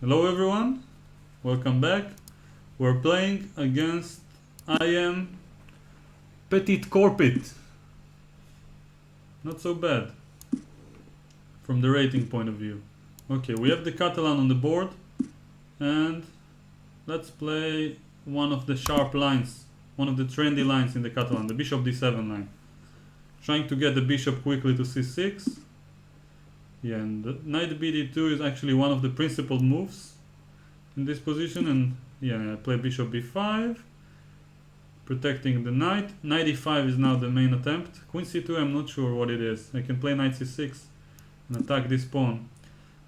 Hello everyone, welcome back. We're playing against I am Petit Corpit. Not so bad from the rating point of view. Okay, we have the Catalan on the board and let's play one of the sharp lines, one of the trendy lines in the Catalan, the bishop d7 line. Trying to get the bishop quickly to c6. Yeah, and the knight bd2 is actually one of the principal moves in this position, and yeah, I play bishop b5, protecting the knight. Knight e5 is now the main attempt. Queen c2, I'm not sure what it is. I can play knight c6 and attack this pawn.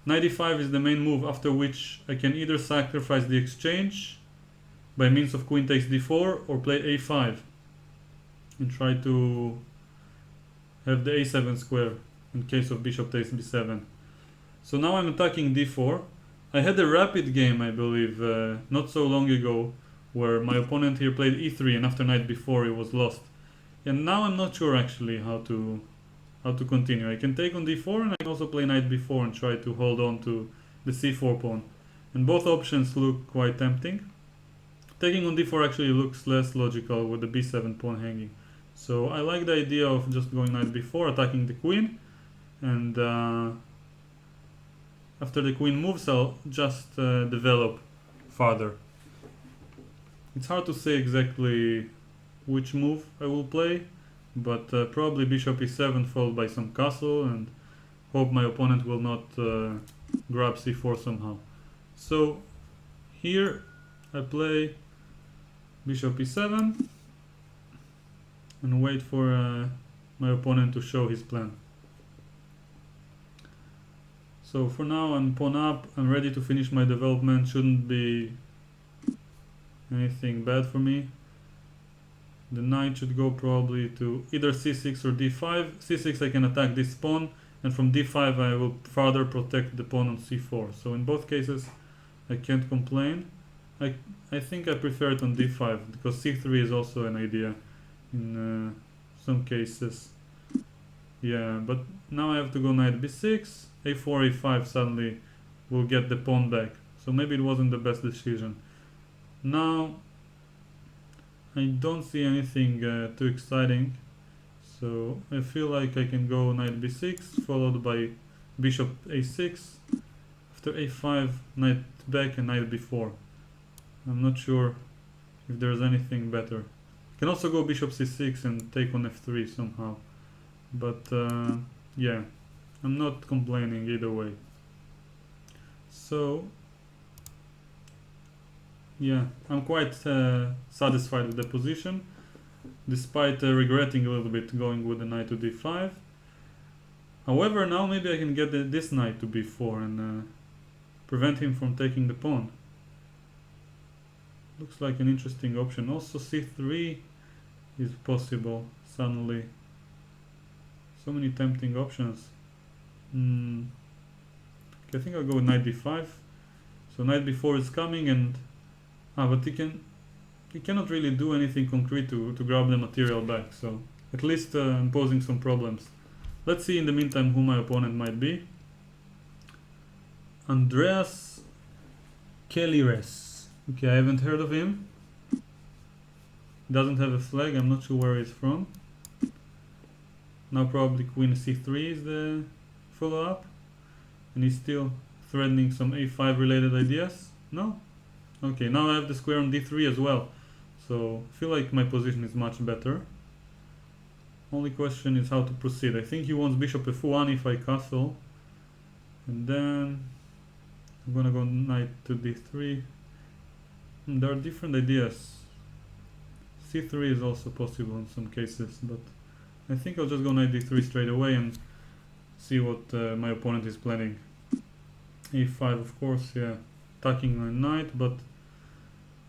Knight e5 is the main move, after which I can either sacrifice the exchange by means of queen takes d4 or play a5 and try to have the a7 square in case of bishop takes b7. So now I'm attacking d4. I had a rapid game, I believe, not so long ago, where my opponent here played e3 and after knight b4 it was lost. And now I'm not sure actually how to continue. I can take on d4 and I can also play knight b4 and try to hold on to the c4 pawn. And both options look quite tempting. Taking on d4 actually looks less logical with the b7 pawn hanging. So I like the idea of just going knight b4, attacking the queen, and after the queen moves I'll just develop further. It's hard to say exactly which move I will play, but probably bishop e7 followed by some castle, and hope my opponent will not grab c4 somehow. So here I play bishop e7 and wait for my opponent to show his plan. So for now I'm pawn up, I'm ready to finish my development, shouldn't be anything bad for me. The knight should go probably to either c6 or d5. c6 I can attack this pawn, and from d5 I will further protect the pawn on c4. So in both cases I can't complain. I think I prefer it on d5 because c3 is also an idea in some cases. Yeah, but now I have to go knight b6, a4, a5 suddenly will get the pawn back. So maybe it wasn't the best decision. Now I don't see anything too exciting, so I feel like I can go knight b6 followed by bishop a6, after a5 knight back and knight b4. I'm not sure if there's anything better. I can also go bishop c6 and take on f3 somehow, but yeah, I'm not complaining either way. So yeah, I'm quite satisfied with the position, despite regretting a little bit going with the knight to d5. However, now maybe I can get this knight to b4 and prevent him from taking the pawn. Looks like an interesting option. Also c3 is possible suddenly. So many tempting options. Okay, I think I'll go with knight d5. So knight b4 is coming, and but he cannot really do anything concrete to grab the material back, so at least imposing some problems. Let's see in the meantime who my opponent might be. Andreas Kelires. Okay, I haven't heard of him. Doesn't have a flag, I'm not sure where he's from. Now probably queen c3 is the follow-up, and he's still threatening some a5 related ideas. No? Okay, now I have the square on d3 as well, so I feel like my position is much better. Only question is how to proceed. I think he wants bishop f1 if I castle, and then I'm gonna go knight to d3. There are different ideas. c3 is also possible in some cases, but I think I'll just go knight d3 straight away and see what my opponent is planning. a5 of course, yeah, attacking my knight, but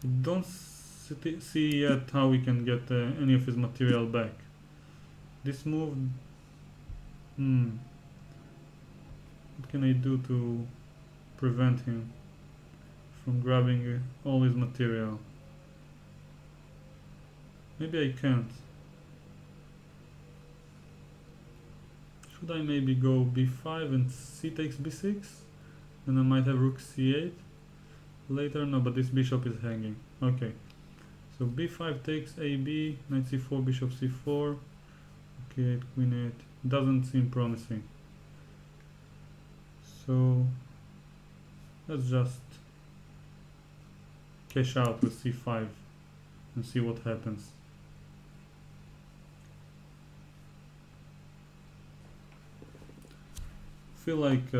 I don't see yet how we can get any of his material back. This move, what can I do to prevent him from grabbing all his material? Maybe I can't. Should I maybe go b5 and c takes b6? Then I might have rook c8. later. No, but this bishop is hanging. Okay. So b5 takes ab, knight c4, bishop c4. Okay, queen 8. Doesn't seem promising. So let's just cash out with c5 and see what happens. Feel like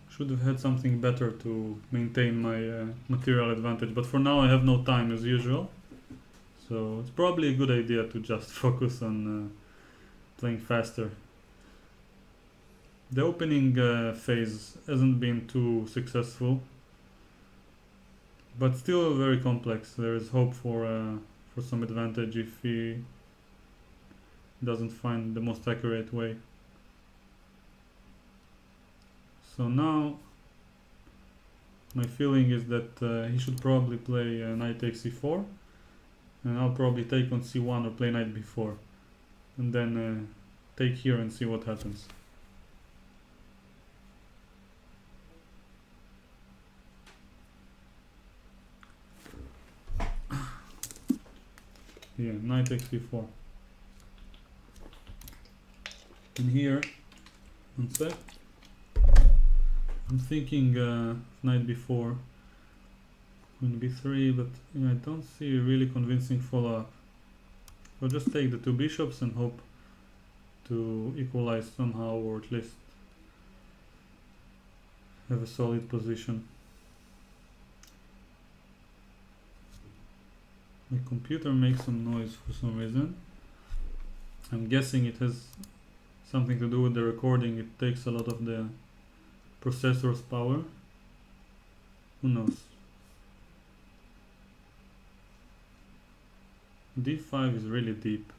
should have had something better to maintain my material advantage, but for now I have no time as usual, so it's probably a good idea to just focus on playing faster. The opening phase hasn't been too successful, but still very complex. There is hope for some advantage if he doesn't find the most accurate way. So now my feeling is that he should probably play knight takes c4, and I'll probably take on c1 or play knight b4, and then take here and see what happens. Yeah, knight takes b4. And here, one sec, I'm thinking knight b4, queen b3, but yeah, I don't see a really convincing follow-up. I'll just take the two bishops and hope to equalize somehow, or at least have a solid position. My computer makes some noise for some reason. I'm guessing it has something to do with the recording. It takes a lot of the processor's power. Who knows? d5 is really deep.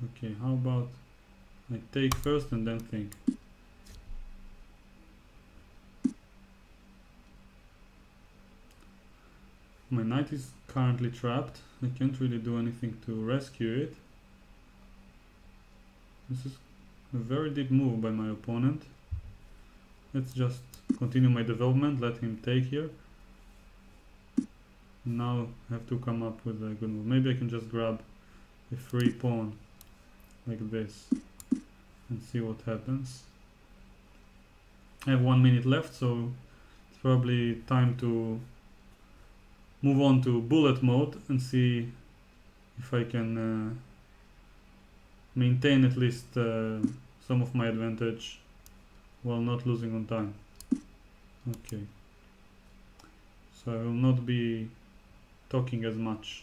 Okay, how about I take first and then think. My knight is currently trapped. I can't really do anything to rescue it. This is a very deep move by my opponent. Let's just continue my development, let him take here. Now I have to come up with a good move. Maybe I can just grab a free pawn like this and see what happens. I have 1 minute left, so it's probably time to move on to bullet mode and see if I can maintain at least some of my advantage while not losing on time. Okay, so I will not be talking as much.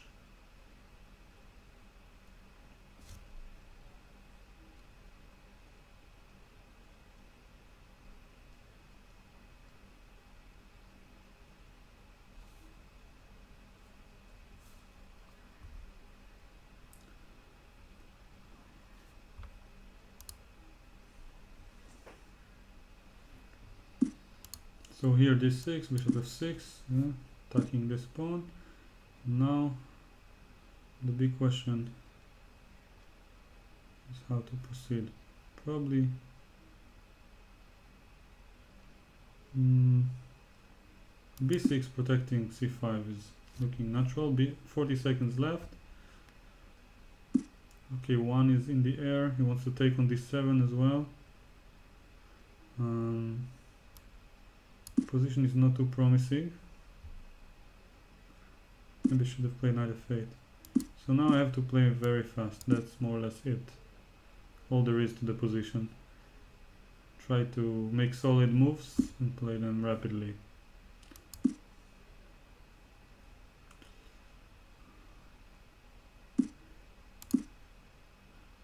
So here d6, bishop f6, yeah, attacking this pawn. Now the big question is how to proceed. Probably b6 protecting c5 is looking natural. 40 seconds left. Okay, one is in the air. He wants to take on d7 as well. Position is not too promising. Maybe I should have played knight f8. So now I have to play very fast. That's more or less it. All there is to the position. Try to make solid moves and play them rapidly.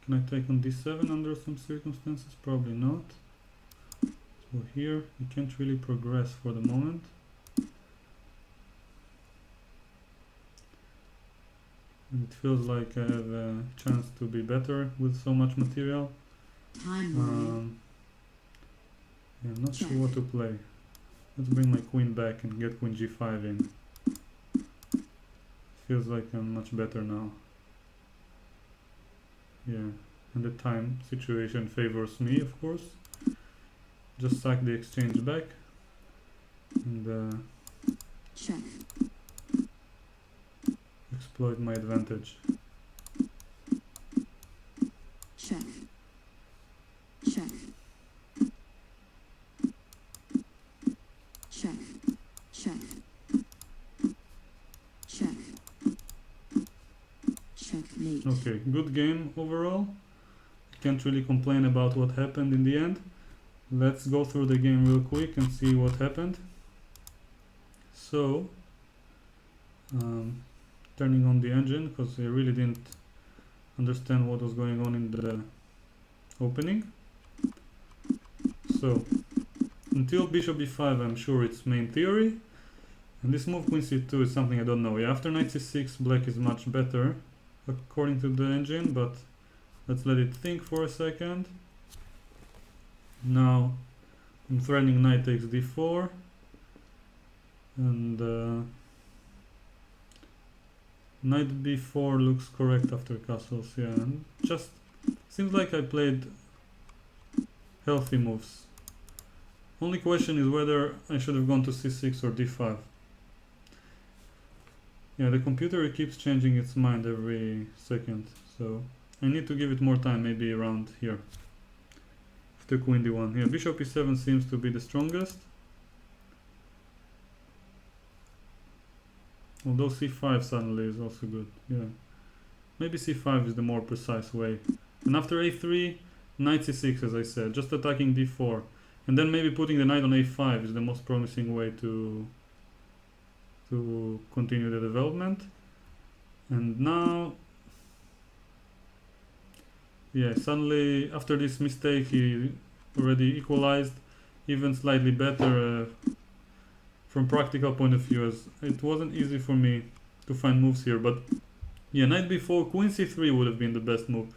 Can I take on d7 under some circumstances? Probably not. So here you can't really progress for the moment. And it feels like I have a chance to be better with so much material. I'm not sure what to play. Let's bring my queen back and get queen g5 in. Feels like I'm much better now. Yeah, and the time situation favors me, of course. Just sack the exchange back. and check, exploit my advantage. check, check, check, check, check, checkmate. Okay, good game overall. Can't really complain about what happened in the end. Let's go through the game real quick and see what happened. So, turning on the engine because I really didn't understand what was going on in the opening. So, until bishop b5 I'm sure it's main theory, and this move queen c2 is something I don't know. Yeah, after knight c6 black is much better according to the engine, but let's let it think for a second. Now I'm threatening knight takes d4, and knight b4 looks correct after castles. Yeah, and just seems like I played healthy moves. Only question is whether I should have gone to c6 or d5. Yeah, the computer keeps changing its mind every second, so I need to give it more time, maybe around here. After queen d1. Yeah, bishop e7 seems to be the strongest. Although c5 suddenly is also good. Yeah, maybe c5 is the more precise way. And after a3, knight c6 as I said, just attacking d4. And then maybe putting the knight on a5 is the most promising way to continue the development. And now, yeah, suddenly after this mistake he already equalized, even slightly better from practical point of view, as it wasn't easy for me to find moves here. But yeah, knight b4, queen c3 would have been the best move.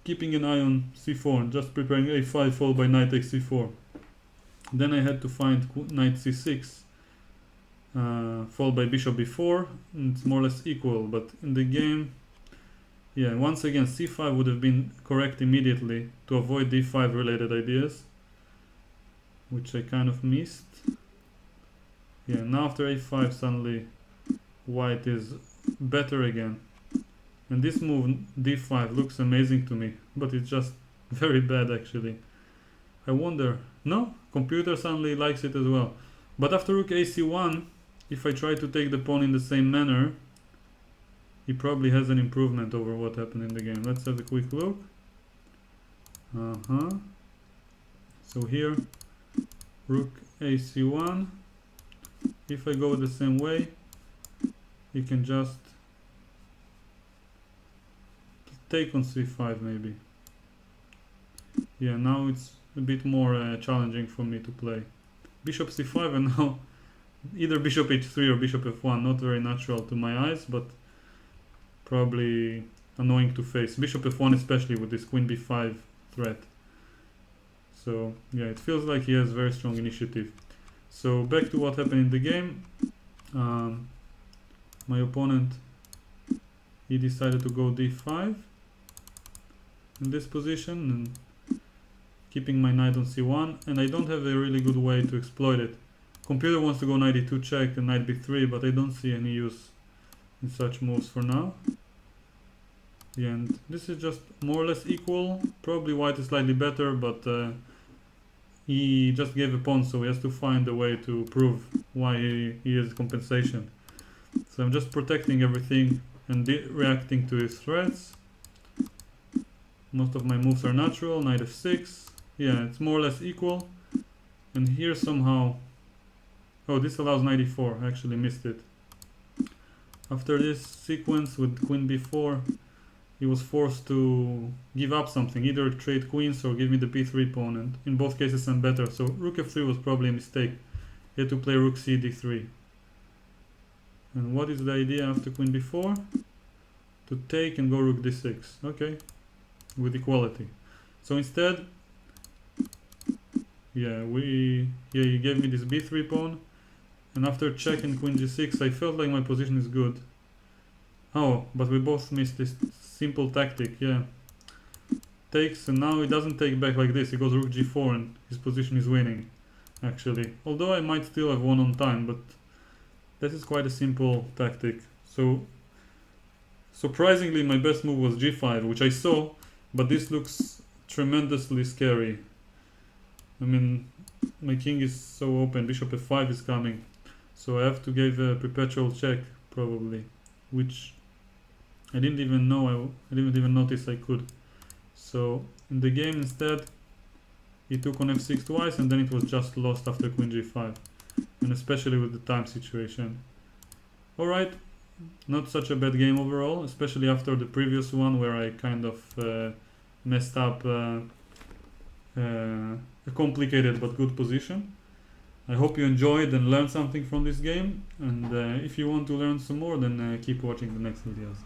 Keeping an eye on c4 and just preparing a5 followed by knight takes c4. Then I had to find knight c6 followed by bishop b4. It's more or less equal, but in the game, yeah, once again c5 would have been correct immediately to avoid d5 related ideas, which I kind of missed. Yeah, now after a5 suddenly white is better again. And this move d5 looks amazing to me, but it's just very bad actually. I wonder, no, computer suddenly likes it as well. But after rook ac1, if I try to take the pawn in the same manner, he probably has an improvement over what happened in the game. Let's have a quick look. So here, rook ac1. If I go the same way, he can just take on c5 maybe. Yeah, now it's a bit more challenging for me to play. Bishop c5 and now either bishop h3 or bishop f1. Not very natural to my eyes, but probably annoying to face. Bishop f1 especially with this queen b5 threat. So yeah, it feels like he has very strong initiative. So back to what happened in the game. My opponent, he decided to go d5 in this position and keeping my knight on c1, and I don't have a really good way to exploit it. Computer wants to go knight e2 check and knight b3, but I don't see any use in such moves for now. Yeah, and this is just more or less equal. Probably white is slightly better, but he just gave a pawn, so he has to find a way to prove why he has compensation. So I'm just protecting everything and reacting to his threats. Most of my moves are natural. Knight f6. Yeah, it's more or less equal. And here somehow... Oh, this allows knight e4. I actually missed it. After this sequence with queen b4, he was forced to give up something. Either trade queens or give me the b3 pawn. And in both cases I'm better. So rook f3 was probably a mistake. He had to play rook c d3. And what is the idea after queen b4? To take and go rook d6. Okay. With equality. So instead, yeah, he gave me this b3 pawn, and after check and queen g6, I felt like my position is good. Oh, but we both missed this simple tactic. Yeah, takes, and now he doesn't take back like this. He goes rook g4, and his position is winning. actually. Although I might still have won on time, but that is quite a simple tactic. So surprisingly, my best move was g5, which I saw, but this looks tremendously scary. I mean, my king is so open, bishop f5 is coming, so I have to give a perpetual check probably, which I didn't even know, I didn't even notice I could. So in the game instead he took on f6 twice, and then it was just lost after queen g5, and especially with the time situation. Alright, not such a bad game overall, especially after the previous one where I kind of messed up a complicated but good position. I hope you enjoyed and learned something from this game, and if you want to learn some more, then keep watching the next videos.